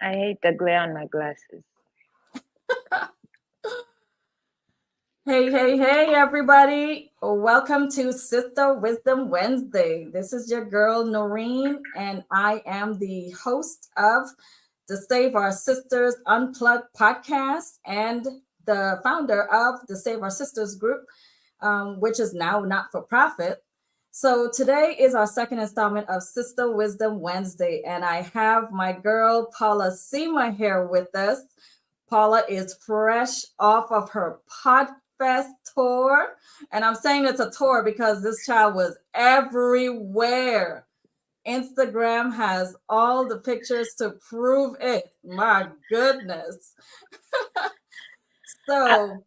I hate the glare on my glasses. Hey, everybody. Welcome to Sister Wisdom Wednesday. This is your girl, Norine, and I am the host of the Save Our Sisters Unplugged podcast and the founder of the Save Our Sisters group, which is now not for profit. So today is our second installment of Sister Wisdom Wednesday, and I have my girl, Paula Sima, here with us. Paula is fresh off of her Podfest tour. And I'm saying it's a tour because this child was everywhere. Instagram has all the pictures to prove it. My goodness. I, So,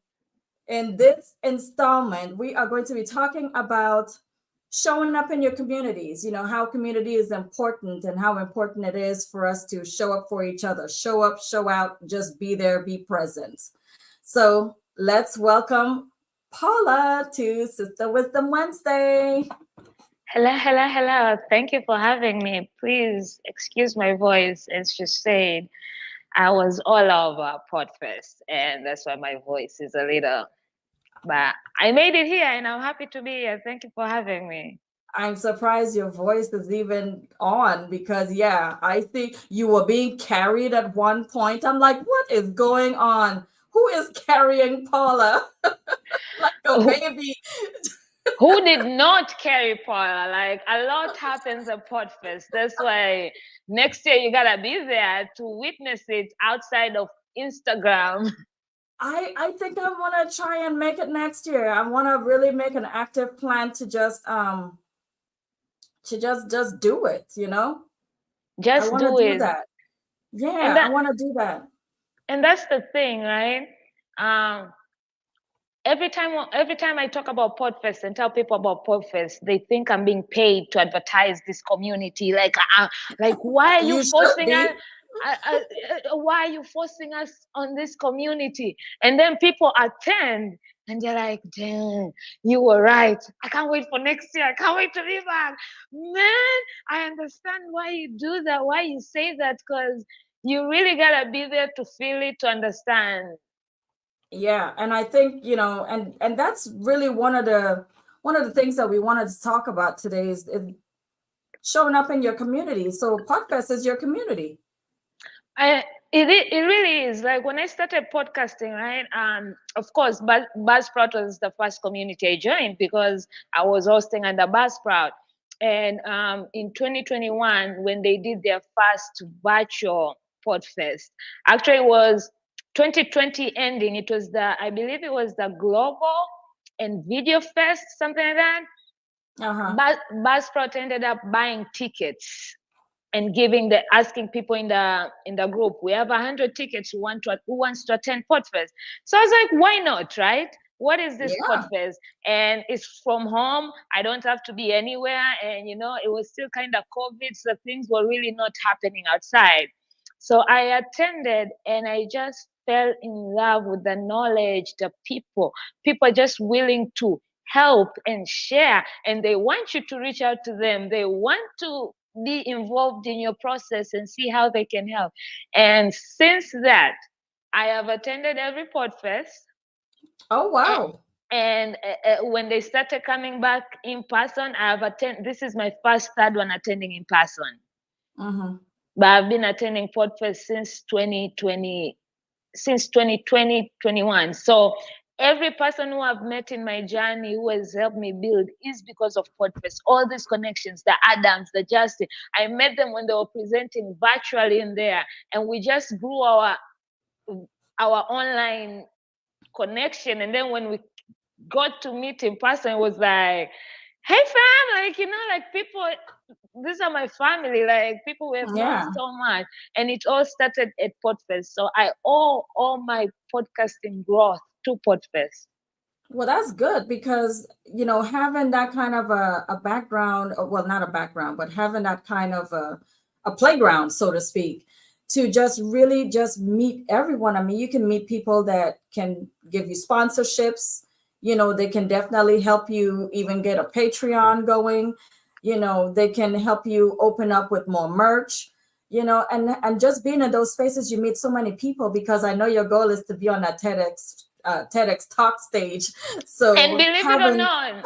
in this installment, we are going to be talking about showing up in your communities, how community is important and how important it is for us to show up for each other, show up, show out, just be there, be present. So let's welcome Paula to Sister Wisdom Wednesday. hello. Thank you for having me. Please excuse my voice. As you said, I was all over Podfest, and that's why my voice is a little. But I made it here, and I'm happy to be here. Thank you for having me. I'm surprised your voice is even on because, yeah, I think you were being carried at one point. I'm like, what is going on? Who is carrying Paula like a Who, baby? who did not carry Paula? Like a lot happens at Podfest. That's why next year you gotta be there to witness it outside of Instagram. I think I want to try and make it next year. I want to really make an active plan to just do it. I Just want to do do it. that. And Yeah, I that want to do that. and that's the thing, right? Um, every time I talk about Podfest and tell people about Podfest, they think I'm being paid to advertise this community. Like why are you You should forcing us? be. Why are you forcing us on this community? And then people attend and they're like, damn, you were right. I can't wait for next year. I can't wait to be back. Man, I understand why you do that, why you say that, because you really gotta be there to feel it, to understand. Yeah, and I think, and that's really one of the things that we wanted to talk about today is showing up in your community. So Podfest is your community. I it really is like when I started podcasting, right? Of course, Buzzsprout was the first community I joined because I was hosting under Buzzsprout, and in 2021 when they did their first virtual Podfest, actually it was 2020 ending. It was I believe it was the Global and Video Fest, something like that. Uh-huh. Buzzsprout ended up buying tickets and asking people in the group, we have 100 tickets who wants to attend Podfest. So I was like, why not, right? What is this Yeah. Podfest? And it's from home. I don't have to be anywhere. And it was still kind of COVID, so things were really not happening outside. So I attended and I just fell in love with the knowledge, the people just willing to help and share, and they want you to reach out to them. They want to be involved in your process and see how they can help. And since that, I have attended every Podfest. Oh, wow. And when they started coming back in person, I have attended. This is my first third one attending in person. Mm-hmm. But I've been attending Podfest since 2021. So every person who I've met in my journey who has helped me build is because of Podfest. All these connections, the Adams, the Justin, I met them when they were presenting virtually in there, and we just grew our online connection. And then when we got to meet in person, it was like, hey fam, like people, these are my family, like people we have known Yeah. so much. And it all started at Podfest. So I owe all my podcasting growth to Podfest. Well, that's good because, having that kind of a background, or, well, not a background, but having that kind of a playground, so to speak, to just really just meet everyone. I mean, you can meet people that can give you sponsorships. They can definitely help you even get a Patreon going. They can help you open up with more merch. you know, and just being in those spaces, you meet so many people, because I know your goal is to be on that TEDx talk stage. And So believe it or having, not,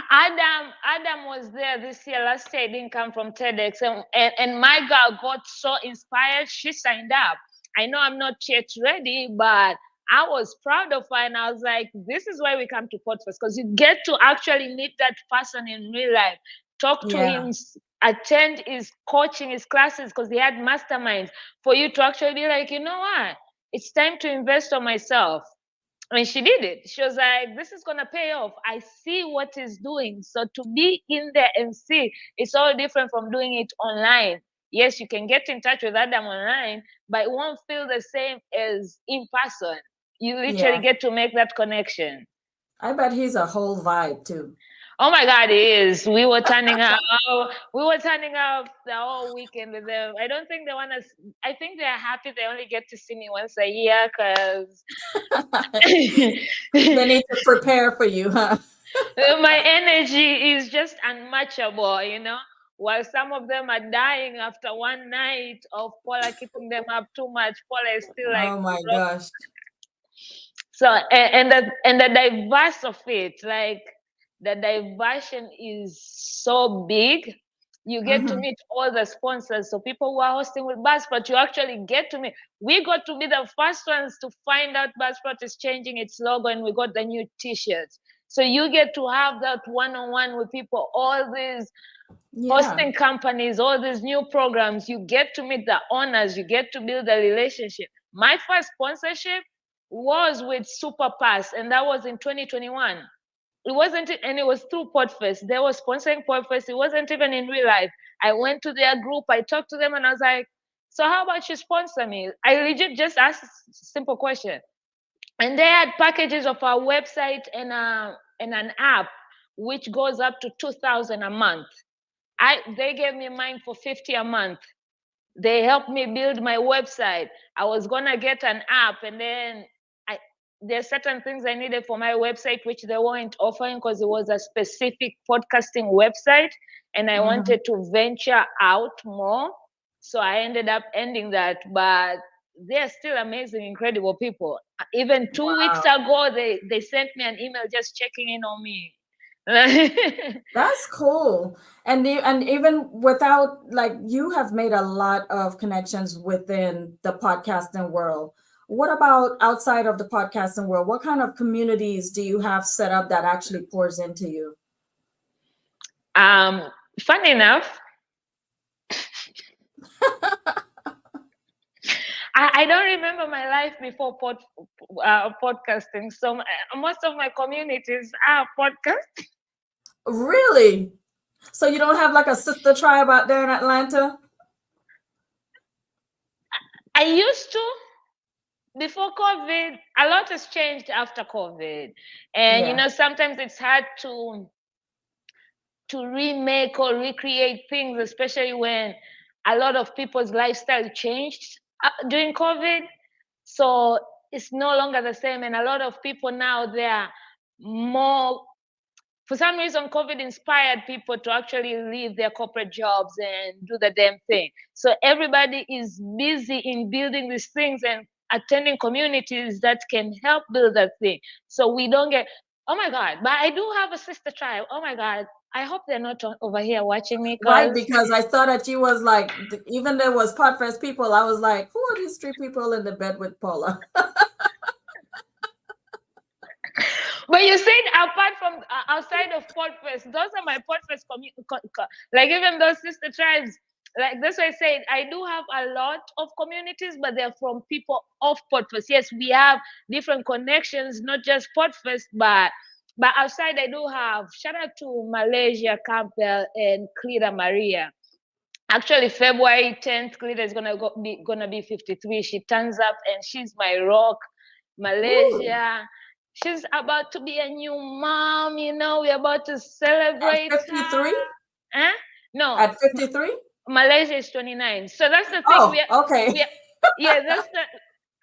Adam was there this year. Last year, I didn't come from TEDx, and my girl got so inspired. She signed up. I know I'm not yet ready, but I was proud of her, and I was like, "This is why we come to Podfest, because you get to actually meet that person in real life, talk to yeah, him, attend his coaching, his classes, because he had masterminds for you to actually be like, you know what, it's time to invest on myself." And she did it. She was like, "This is gonna pay off. I see what he's doing." So to be in there and see, it's all different from doing it online. Yes, you can get in touch with Adam online, but it won't feel the same as in person. You literally yeah. get to make that connection. I bet he's a whole vibe too. Oh my God, it is. We were turning up. We were turning up the whole weekend with them. I don't think they want us. I think they're happy they only get to see me once a year, because They need to prepare for you, huh? my energy is just unmatchable, you know. While some of them are dying after one night of Paula keeping them up too much, Paula is still like Oh my rock. gosh. So and the diverse of it, like the diversion is so big. You get to Hmm. meet all the sponsors, so people who are hosting with Buzzsprout, you actually get to meet. We got to be the first ones to find out Buzzsprout is changing its logo, and we got the new T-shirts. So you get to have that one-on-one with people. All these Yeah. hosting companies, all these new programs, you get to meet the owners, you get to build a relationship. My first sponsorship was with Superpass, and that was in 2021. It wasn't, and it was through Podfest. They were sponsoring Podfest. It wasn't even in real life. I went to their group, I talked to them, and I was like, "So how about you sponsor me?" I legit just asked a simple question. And they had packages of our website and an app, which goes up to 2,000 a month. They gave me mine for 50 a month. They helped me build my website. I was gonna get an app, and then I there's certain things I needed for my website which they weren't offering, because it was a specific podcasting website, and I Hmm. wanted to venture out more. So I ended up ending that, but they're still amazing, incredible people. Even 2 weeks Wow. ago, they sent me an email just checking in on me. That's cool. And even without, like, you have made a lot of connections within the podcasting world. What about outside of the podcasting world? What kind of communities do you have set up that actually pours into you? um, Funny enough, I don't remember my life before podcasting. So most of my communities are podcast. Really? So you don't have like a sister tribe out there in Atlanta? I used to before COVID. A lot has changed after COVID, and Yeah. sometimes it's hard to remake or recreate things, especially when a lot of people's lifestyle changed during COVID. So it's no longer the same, and a lot of people now they are more, for some reason, COVID inspired people to actually leave their corporate jobs and do the damn thing. So everybody is busy in building these things and attending communities that can help build that thing. So we don't get, oh my God, but I do have a sister tribe. Oh my God. I hope they're not over here watching me, Right, because because I thought that you was like, even there was Podfest people, I was like, who are these three people in the bed with Paula? but you said apart from outside of Podfest, those are my Podfest like even those sister tribes. Like that's why I said I do have a lot of communities, but they're from people of Podfest. Yes, we have different connections, not just Podfest, but outside I do have shout out to Malaysia, Campbell, and Cleta Maria. Actually, February 10th, Cleta is gonna be 53. She turns up and she's my rock. Ooh, Malaysia. She's about to be a new mom, we're about to at celebrate 53? her. Huh? No, At 53? Malaysia is 29. So that's the thing. Oh, okay. Yeah,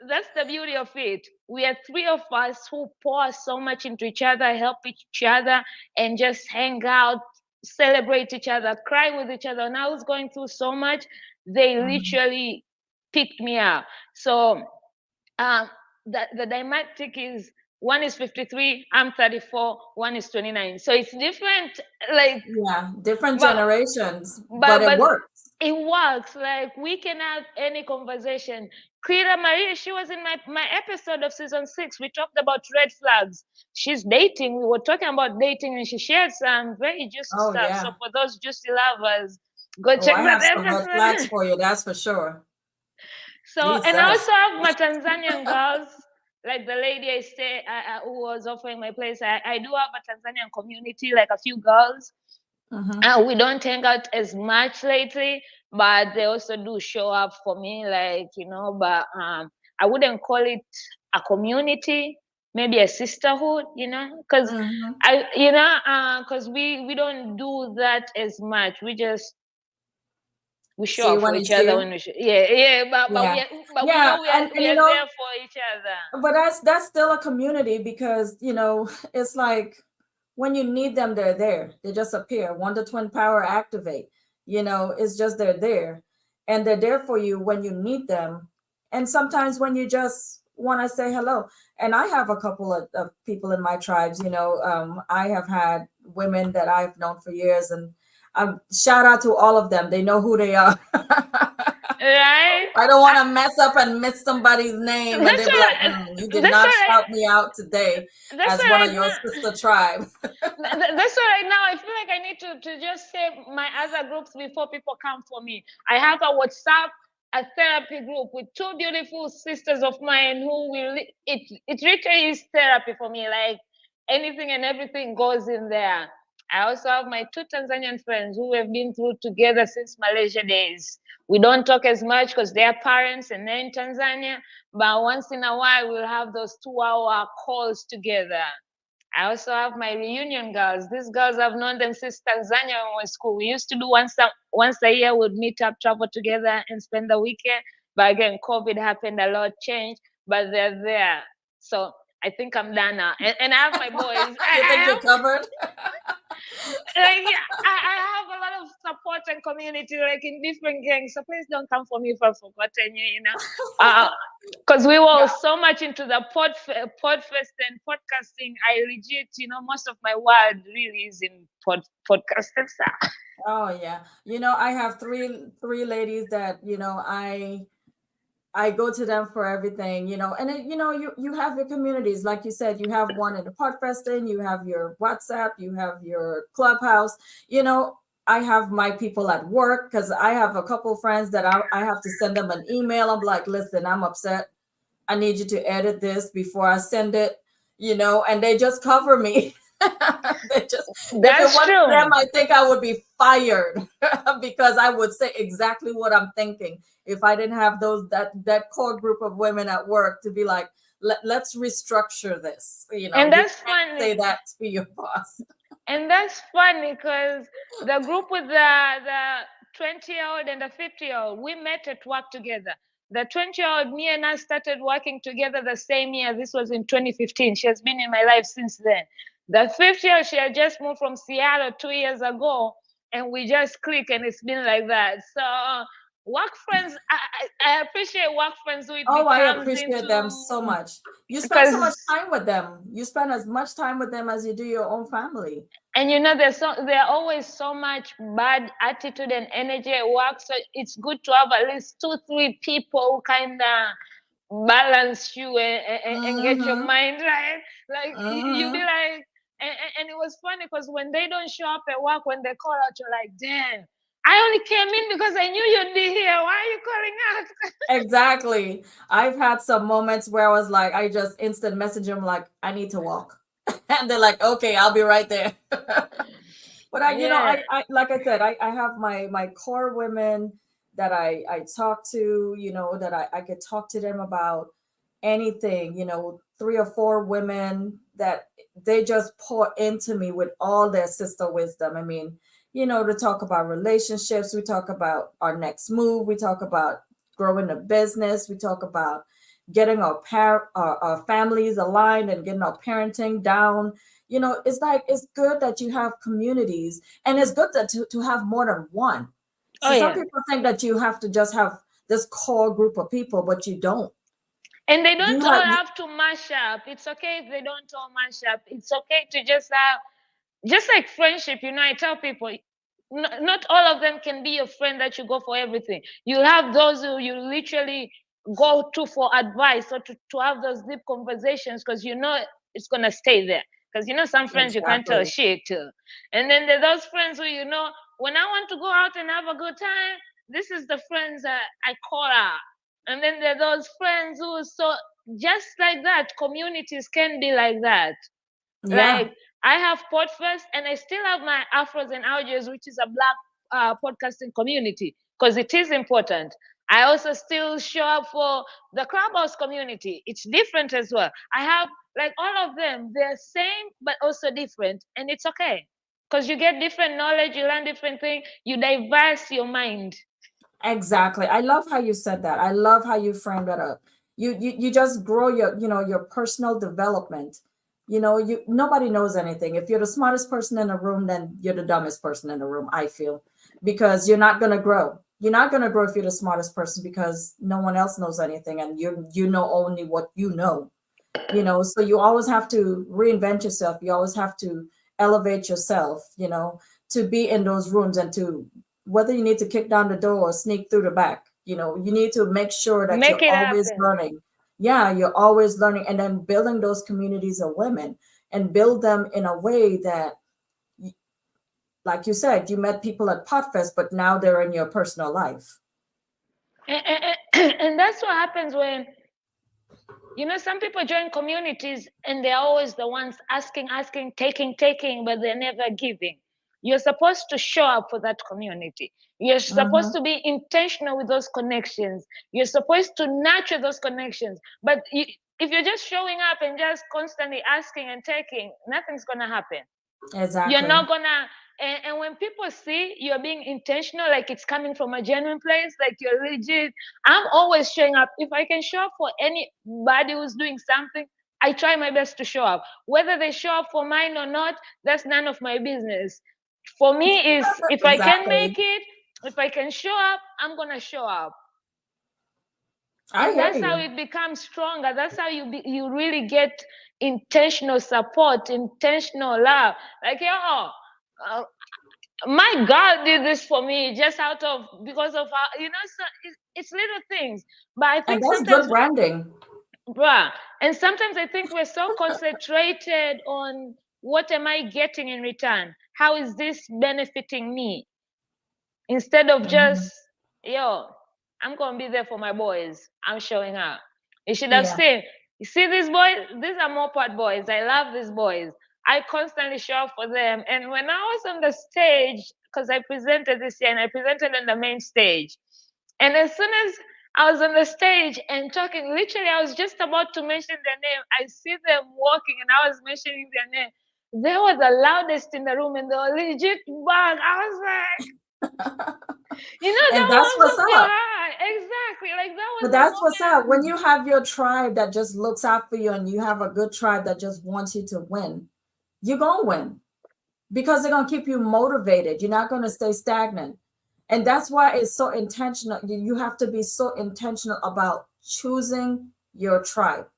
that's the beauty of it. We are three of us who pour so much into each other, help each other, and just hang out, celebrate each other, cry with each other. And I was going through so much. They Mhm. literally picked me up. So um, the dynamic is one is 53, I'm 34, one is 29. So it's different, like, Yeah, different but generations, but it but works. it works. Like we can have any conversation. Kira Maria, she was in my episode of season 6. We talked about red flags. She's dating. We were talking about dating, and she shared some very juicy Oh stuff. So yeah. for those juicy lovers, go Oh, check I that have some red flags episode. for you, that's for sure. So, and I Jesus. also have my Tanzanian girls, like the lady who was offering my place. I do have a Tanzanian community, like a few girls. Mm-hmm. We don't hang out as much lately, but they also do show up for me, like, but I wouldn't call it a community, maybe a sisterhood, because Mm-hmm. because we don't do that as much. We show See up you for when you each see other you. when yeah, Yeah. but we Yeah, know and we you are know, there for each other. but that's still a community because it's like when you need them, they're there. They just appear. Wonder Twin power activate. It's just they're there, and they're there for you when you need them, and sometimes when you just want to say hello. And I have a couple of people in my tribes. I have had women that I've known for years, and shout out to all of them. They know who they are. Right? I don't want to mess up and miss somebody's name, and That's they be like, what you did that's not what I shout me out today that's as what one I of your sister tribe. That's why right now I feel like I need to just save my other groups before people come for me. I have a WhatsApp, a therapy group with two beautiful sisters of mine who it literally is therapy for me. Like anything and everything goes in there. I also have my two Tanzanian friends who have been through together since Malaysia days. We don't talk as much because they're parents and they're in Tanzania, but once in a while we'll have those 2-hour calls together. I also have my reunion girls. These girls, I've known them since Tanzania when we were in school. We used to do once a year, we'd meet up, travel together, and spend the weekend. But again, COVID happened, a lot changed, but they're there. So I think I'm done now. And I have my boys. You think I you're have covered? like yeah, I have a lot of support and community like in different gangs. So please don't come for me if I've forgotten you, because we were Yeah. so much into the podfest and podcasting. I legit, most of my world really is in podcast and stuff. Oh yeah. I have three ladies that I go to them for everything, and you have your communities, like you said, you have one in the Podfesting, you have your WhatsApp, you have your Clubhouse, you know. I have my people at work because I have a couple friends that I have to send them an email. I'm like, listen, I'm upset. I need you to edit this before I send it, and they just cover me. They just, if it That's wasn't true. them, I think I would be fired because I would say exactly what I'm thinking if I didn't have that core group of women at work to be like, let's restructure this. And You that's can't say funny. that to your boss. And that's funny because the group with the 20-year-old and the 50-year-old, we met at work together. The 20-year-old, me and us started working together the same year. This was in 2015. She has been in my life since then. The 50-year-old, she had just moved from Seattle 2 years ago, and we just click, and it's been like that. So work friends, I appreciate work friends who it Oh, I becomes appreciate them so into much. You spend so much because time with them. You spend as much time with them as you do your own family. and there's always so much bad attitude and energy at work. So it's good to have at least 2, 3 people who kind of balance you and get your Mm-hmm. mind right. Like you be Mm-hmm. like, and it was funny because when they don't show up at work, when they call out, you're like, damn, I only came in because I knew you'd be here. Why are you calling out? Exactly. I've had some moments where I was like, I just instant message them like, I need to walk. And they're like, okay, I'll be right there. But Yeah. I like I said, I have my core women that I talk to, that I could talk to them about anything, 3 or 4 women that they just pour into me with all their sister wisdom. I mean, to talk about relationships, we talk about our next move, we talk about growing a business, we talk about getting our families aligned and getting our parenting down. It's like it's good that you have communities, and it's good to have more than one. So Oh some yeah. people think that you have to just have this core group of people, but you don't. And they You don't have all have to mash up. It's okay if they don't all mash up. It's okay to just have, just like friendship, I tell people, not all of them can be your friend that you go for everything. You'll have those who you literally go to for advice, or to have those deep conversations, because it's going to stay there. Because some friends you can't tell exactly. shit to. And then there are those friends who, when I want to go out and have a good time, this is the friends that I call out. And then there are those friends who, so just like that, communities can be like that. Yeah. Like, I have Podfest, and I still have my Afros and Audios, which is a Black podcasting community, because it is important. I also still show up for the Clubhouse community. It's different as well. I have, like, all of them. They're same but also different, and it's okay, because you get different knowledge, you learn different things, you diverse your mind. Exactly. I love how you said that. I love how you framed that up. You just grow your, your personal development. Nobody knows anything. If you're the smartest person in the room, then you're the dumbest person in the room, I feel, because you're not going to grow. You're not going to grow if you're the smartest person, because no one else knows anything, and you know only what you know. So you always have to reinvent yourself. You always have to elevate yourself, to be in those rooms, and to, whether you need to kick down the door or sneak through the back, you need to make sure that Make you're it always happen. learning. Yeah, you're always learning, and then building those communities of women, and build them in a way that, like you said, you met people at Podfest, but now they're in your personal life. And that's what happens when, some people join communities and they're always the ones asking, taking, but they're never giving. You're supposed to show up for that community. You're supposed Hmm. to be intentional with those connections. You're supposed to nurture those connections. But if you're just showing up and just constantly asking and taking, nothing's going to happen. You're Exactly. not gonna, and when people see you're being intentional, like it's coming from a genuine place, like you're legit. I'm always showing up. If I can show up for anybody who's doing something, I try my best to show up. Whether they show up for mine or not, that's none of my business. For me, is if I can make Exactly. it, if I can show up, I'm gonna show up. I And hear that's how you. it becomes stronger. That's how you really get intentional support, intentional love. Like, uh, my God did this for me, just out of, because of how, so it's little things. But I And think that's good sometimes, branding. bruh, and sometimes I think we're so concentrated on what am I getting in return? How is this benefiting me? Instead of just, Mhm. yo, I'm gonna be there for my boys. I'm showing up. You should have Yeah. seen. You see these boys? These are Moped boys. I love these boys. I constantly show up for them. And when I was on the stage, because I presented this year and I presented on the main stage, and as soon as I was on the stage and talking, literally, I was just about to mention their name. I see them walking, and I was mentioning their name. They were the loudest in the room, and they were legit bug. I was like, And that that's warms what's up your up. heart. Exactly. Like, that But was the that's what's up. When moment. you have your tribe that just looks out for you, and you have a good tribe that just wants you to win, you're going to win, because they're going to keep you motivated. You're not going to stay stagnant. And that's why it's so intentional. You have to be so intentional about choosing your tribe.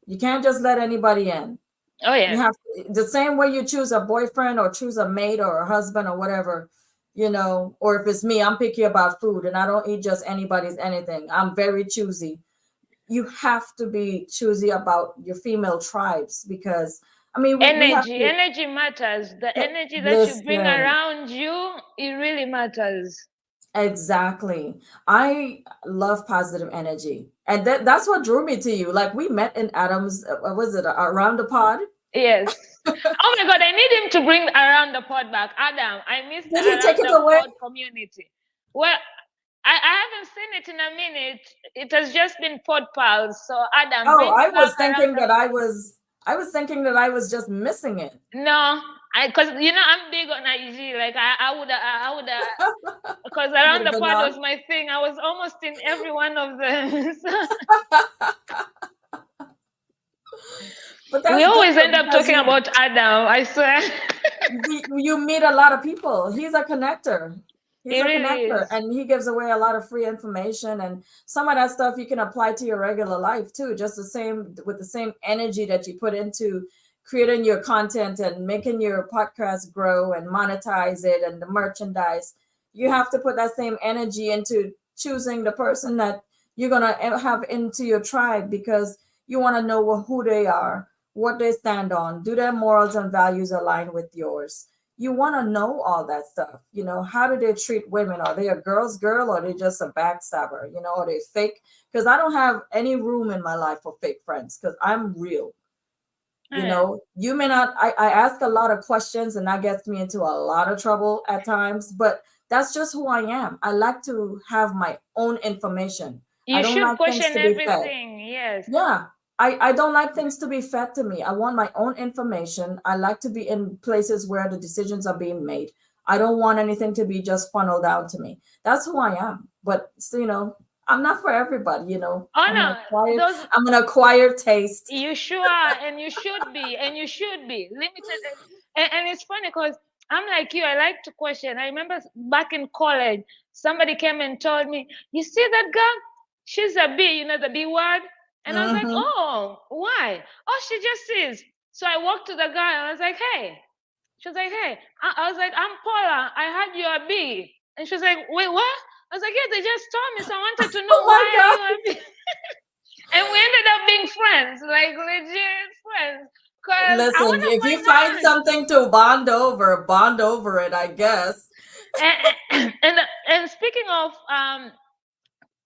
You can't just let anybody in. Oh, You yeah. have the same way you choose a boyfriend or choose a mate or a husband or whatever, or if it's me, I'm picky about food, and I don't eat just anybody's anything. I'm very choosy. You have to be choosy about your female tribes, because I mean, we have Energy. to Energy matters. The energy that you bring listen. around you, it really matters. Exactly. I love positive energy. And that's what drew me to you. Like, we met in Adams, what was it, around the pod? Yes. Oh my God, I need him to bring around the pod back. Adam, I miss the Did he take around it the away? pod community. Well, I haven't seen it in a minute. It has just been pod pals. So Adam, Oh, bring back around the pod. I was thinking that I was just missing it. No, because I'm big on IG. Like, I would because You would around have the been pod on. was my thing. I was almost in every one of them. So But we that's good always though, end up because talking about Adam. I swear. you meet a lot of people. He's a connector. He's It a really connector, is. and he gives away a lot of free information, and some of that stuff you can apply to your regular life too. Just the same with the same energy that you put into creating your content and making your podcast grow and monetize it and the merchandise. You have to put that same energy into choosing the person that you're gonna have into your tribe because you want to know who they are, what they stand on, do their morals and values align with yours. You want to know all that stuff. How do they treat women? Are they a girl's girl, or are they just a backstabber? Are they fake? Because I don't have any room in my life for fake friends because I'm real. Yeah. You may not, I ask a lot of questions and that gets me into a lot of trouble at times, but that's just who I am. I like to have my own information. I You don't should like things question to be fed. everything. Yes. Yeah. I don't like things to be fed to me. I want my own information. I like to be in places where the decisions are being made. I don't want anything to be just funneled down to me. That's who I am. But I'm not for everybody. Oh I'm an no, acquired those I'm an acquired taste. you sure are, and you should be limited. And it's funny because I'm like you. I like to question. I remember back in college, somebody came and told me, "You see that girl? She's a B. You know the B word." And I was like, Hmm. "Oh, why? Oh, she just is." So I walked to the guy and I was like, "Hey." She was like, "Hey." I was like, "I'm Paula. I heard you're a B." And she was like, "Wait, what?" I was like, "Yeah, they just told me. So I wanted to Oh know my why are God. you a B?" And we ended up being friends, like legit friends. Cause I Listen, want to if you find find out. something to bond over it, I guess. And speaking of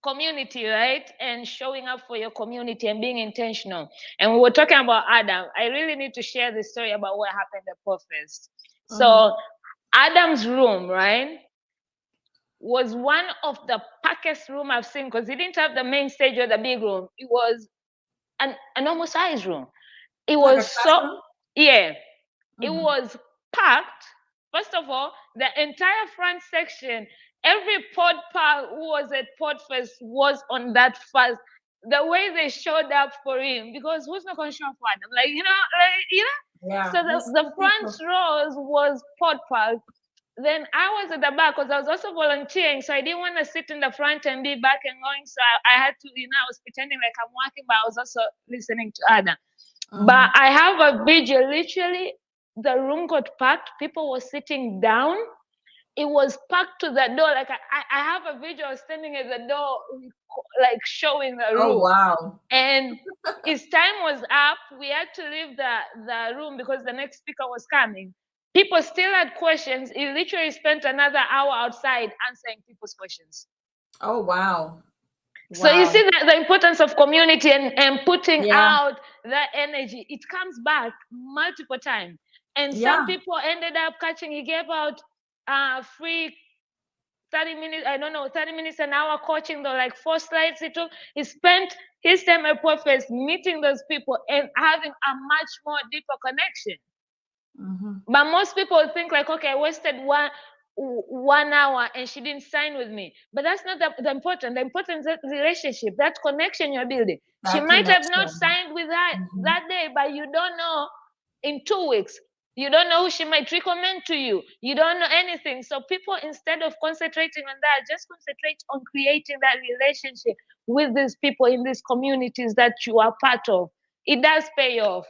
community, right? And showing up for your community and being intentional. And we were talking about Adam. I really need to share the story about what happened at Podfest. Hmm. So Adam's room, right, was one of the packest room I've seen because he didn't have the main stage or the big room. It was an almost size room. It Like was a so, classroom? yeah, it Hmm. was packed. First of all, the entire front section, every pod pal who was at Podfest was on that first. The way they showed up for him, because who's not going to show up for him? Yeah, So he's the cool front people. rows was pod pals. Then I was at the back because I was also volunteering, so I didn't want to sit in the front and be back and going. So I had to, I was pretending like I'm working, but I was also listening to Adam. But Hmm. I have a video. Literally, the room got packed. People were sitting down. It was packed to the door. Like I have a video of standing at the door, like showing the Oh, room. wow. And his time was up. We had to leave the room because the next speaker was coming. People still had questions. He literally spent another hour outside answering people's questions. Oh, wow. So you see Wow. the importance of community and putting Yeah. out that energy. It comes back multiple times. And some Yeah. people ended up catching, he gave out free 30 minutes, I don't know, 30 minutes an hour coaching, though, like 4 slides he took. He spent his time at Profess meeting those people and having a much more deeper connection. Hmm. But most people think like, okay, I wasted 1 hour and she didn't sign with me. But that's not the important. The important is that relationship, that connection you're building. She That might have not connection. signed with her Hmm. that day, but you don't know in 2 weeks. You don't know who she might recommend to you. You don't know anything. So people, instead of concentrating on that, just concentrate on creating that relationship with these people in these communities that you are part of. It does pay off.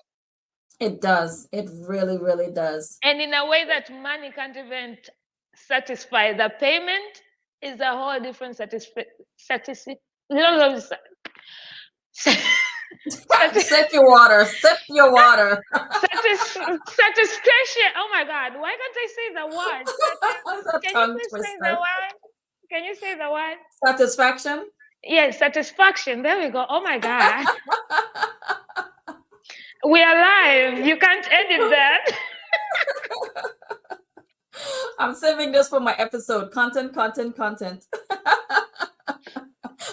It does. It really, really does. And in a way that money can't even satisfy. The payment is a whole different satisfaction. Sip your water. Sip your water. Satisfaction. Oh my God! Why can't I say the word? It's a Can you tongue please say the twister. word? Can you say the word? Satisfaction. Yes, satisfaction. There we go. Oh my God, we are live. You can't edit that. I'm saving this for my episode. Content, content, content.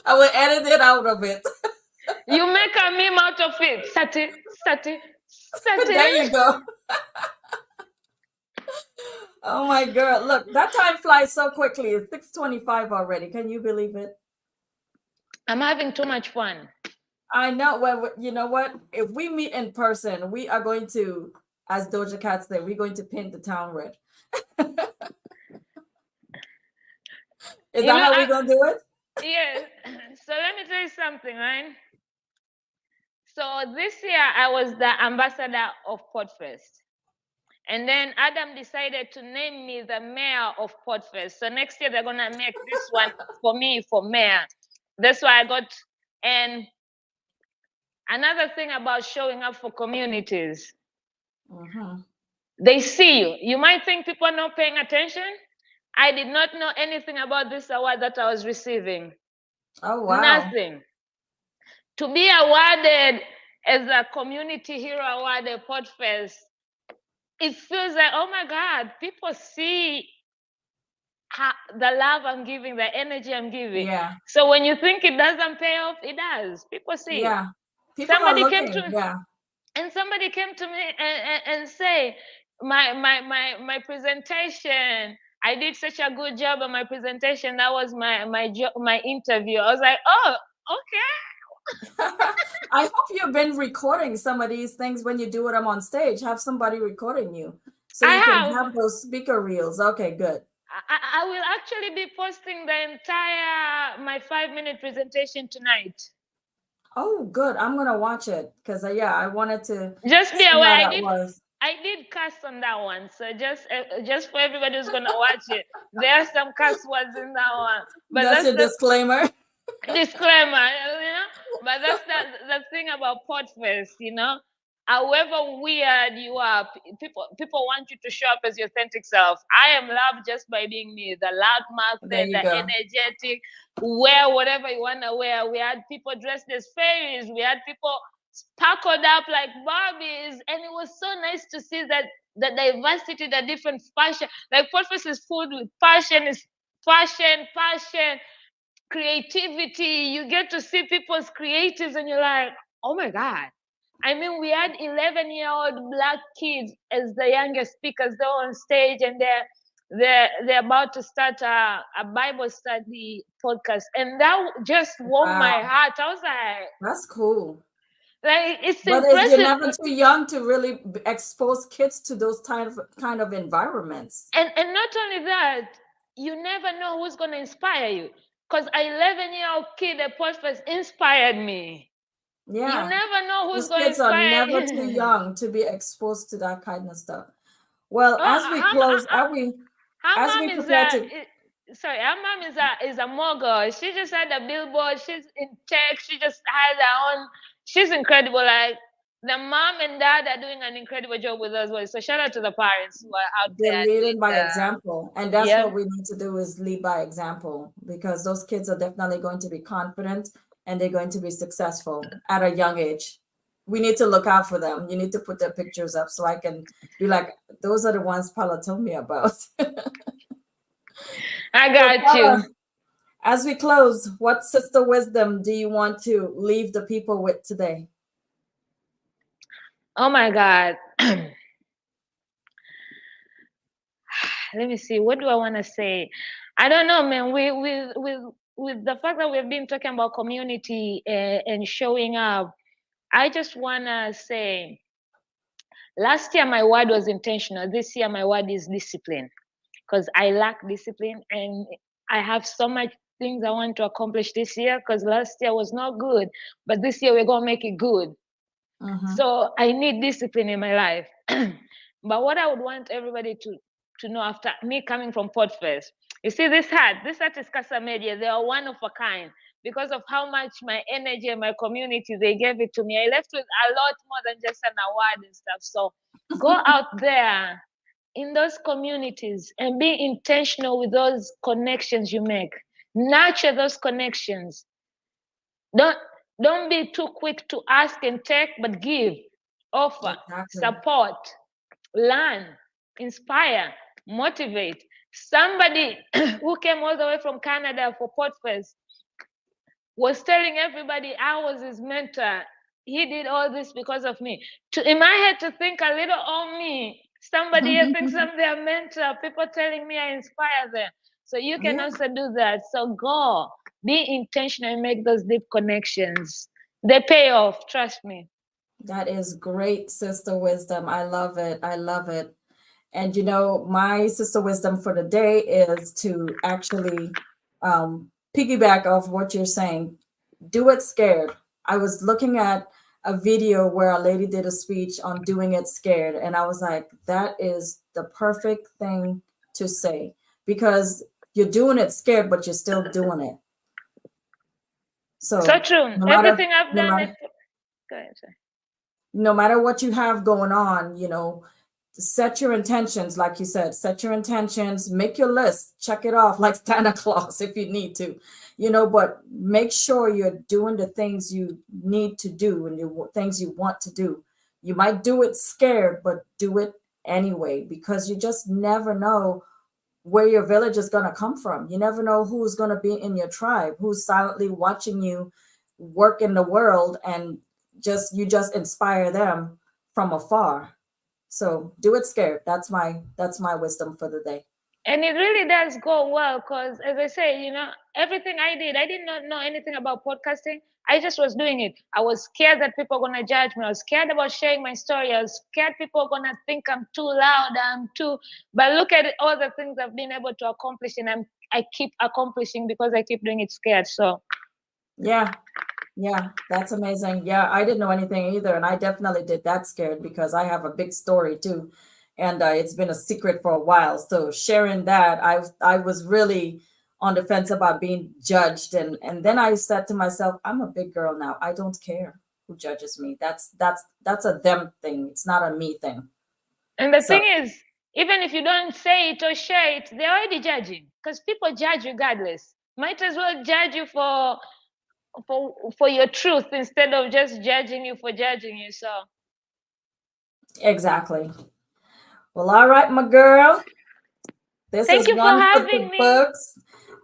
I will edit it out of it. You make a meme out of it. There Sati. you go. Oh my God. Look, that time flies so quickly. It's 6:25 already. Can you believe it? I'm having too much fun. I know. Well, you know what? If we meet in person, we are going to, as Doja Cat said, we're going to paint the town red. Is You that know, how we gonna do it? yeah. So let me tell you something, right? So this year I was the ambassador of Podfest. And then Adam decided to name me the mayor of Podfest. So next year they're gonna make this one for me for mayor. That's why I got. And another thing about showing up for communities, they see you. You might think people are not paying attention. I did not know anything about this award that I was receiving. Oh wow. Nothing. To be awarded as a community hero award at Podfest, it feels like, oh my God, people see the love I'm giving, the energy I'm giving. Yeah. So when you think it doesn't pay off, it does. People see it. Yeah. People are Somebody came looking. to Yeah. and somebody came to me and say, my presentation, I did such a good job on my presentation. That was my interview. I was like, oh, okay. I hope you've been recording some of these things when you do it. I'm on stage. Have somebody recording you so I you can have. have those speaker reels. Okay, good. I will actually be posting the entire my 5-minute presentation tonight. Oh, good. I'm gonna watch it because yeah, I wanted to Just be see aware, how that was. I did cuss on that one, so just for everybody who's gonna watch it, there are some cuss words in that one, but That's that's your the disclaimer. disclaimer, you know. But that's the thing about Podfest, you know. However weird you are, people want you to show up as your authentic self. I am loved just by being me, the loud mouth There and you the go. energetic, wear whatever you wanna wear. We had people dressed as fairies, we had people sparkled up like Barbies, and it was so nice to see that the diversity, the different fashion. Like Podfest is filled with passion, is passion, creativity. You get to see people's creatives and you're like, oh my God. I mean, we had 11-year-old black kids as the youngest speakers. They're on stage and they're about to start a Bible study podcast, and that just warmed Wow, my heart. I was that's cool. like it's But you're impressive. never too young to really expose kids to those kind of environments. And not only that, you never know who's going to inspire you. Because an 11-year-old kid at Postfest inspired me. You Yeah, never know who's those going to kids are inspire never too you. young to be exposed to that kind of stuff. Well, Oh, as we close, her as mom we is prepare to, sorry, her mom is a mogul. She just had a billboard. She's in tech. She just has her own. She's incredible. Like the mom and dad are doing an incredible job with us. Well, so shout out to the parents who are out they're there leading doing by the example, and that's yeah. what we need to do is lead by example because those kids are definitely going to be confident and they're going to be successful at a young age. We need to look out for them. You need to put their pictures up so I can be like, those are the ones Paula told me about. I So, got Paula, you. as we close, what sister wisdom do you want to leave the people with today? Oh my God. Let me see. What do I want to say? I don't know, man. With the fact that we've been talking about community and showing up, I just want to say, last year my word was intentional. This year my word is discipline, because I lack discipline and I have so much things I want to accomplish this year, because last year was not good, but this year we're gonna make it good. So I need discipline in my life. But what I would want everybody to know after me coming from Podfest, you see this hat is Casa Media. They are one of a kind because of how much my energy and my community they gave it to me. I left with a lot more than just an award and stuff. So go out there in those communities and be intentional with those connections you make. Nurture those connections. Don't don't be too quick to ask and take, but give, offer, Exactly. support, learn, inspire, motivate. Somebody who came all the way from Canada for Podfest was telling everybody I was his mentor. He did all this because of me. In my head, to think a little on me. Somebody else thinks I'm their mentor. People telling me I inspire them. So you can Yeah, also do that. So go, be intentional and make those deep connections. They pay off. Trust me. that is great sister wisdom. I love it. I love it. And my sister wisdom for the day is to actually piggyback off what you're saying. Do it scared. I was looking at a video where a lady did a speech on doing it scared, and I was like, that is the perfect thing to say, because you're doing it scared, but you're still doing it. So So true. no matter Everything I've no done it. matter Go ahead, sorry. no matter what you have going on, set your intentions. Like you said, set your intentions, make your list, check it off like Santa Claus if you need to, but make sure you're doing the things you need to do and the things you want to do. You might do it scared, but do it anyway, because you just never know where your village is going to come from. You never know who's going to be in your tribe, who's silently watching you work in the world, and just inspire them from afar. So do it scared. That's my wisdom for the day. And it really does go well because, as I say, everything I did not know anything about podcasting. I just was doing it. I was scared that people are going to judge me. I was scared about sharing my story. I was scared people are going to think I'm too loud. But look at all the things I've been able to accomplish, and I keep accomplishing because I keep doing it scared. So, Yeah. Yeah, that's amazing. Yeah, I didn't know anything either, and I definitely did that scared because I have a big story too, and it's been a secret for a while. So sharing that, I was really on the fence about being judged, and then I said to myself, I'm a big girl now. I don't care who judges me. That's a them thing. It's not a me thing. and the So thing is, even if you don't say it or share it, they're already judging because people judge regardless. Might as well judge you for your truth instead of just judging you for judging you. So exactly. Well, all right, my girl. This thank is you for one for having the me. books.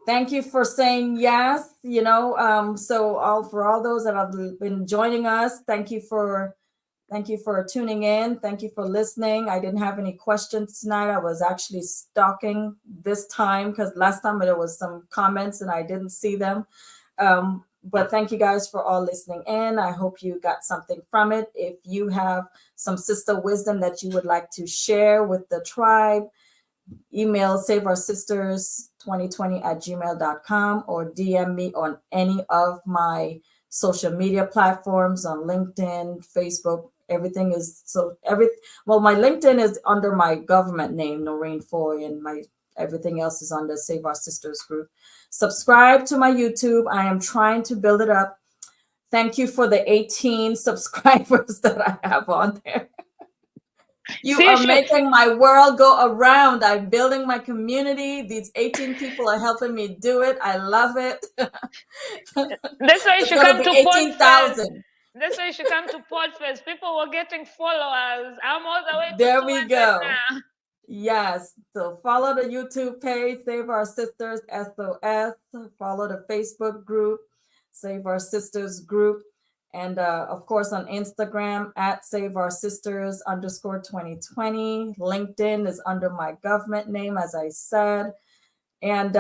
Thank you for saying yes. So all those that have been joining us, thank you for tuning in. Thank you for listening. I didn't have any questions tonight. I was actually stalking this time because last time there was some comments and I didn't see them. But thank you guys for all listening in. I hope you got something from it. If you have some sister wisdom that you would like to share with the tribe, email saveoursisters2020@gmail.com or DM me on any of my social media platforms on LinkedIn, Facebook. Everything is my LinkedIn is under my government name, Norine Fahie, and my everything else is under Save Our Sisters group. Subscribe to my YouTube. I am trying to build it up. Thank you for the 18 subscribers that I have on there. You See, are making my world go around. I'm building my community. These 18 people are helping me do it. I love it. that's why you It's should going to come be to Podfest. 18,000. That's why you should come to Podfest. People were getting followers. I'm all the way to There we 200 go. now. Yes. So follow the YouTube page, Save Our Sisters SOS. Follow the Facebook group, Save Our Sisters group. And of course, on Instagram at Save Our Sisters _2020. LinkedIn is under my government name, as I said. And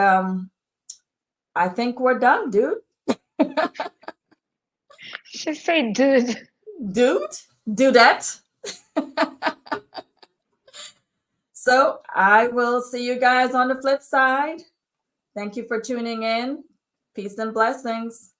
I think we're done, dude. She said, dude. Dude, do that. So I will see you guys on the flip side. Thank you for tuning in. Peace and blessings.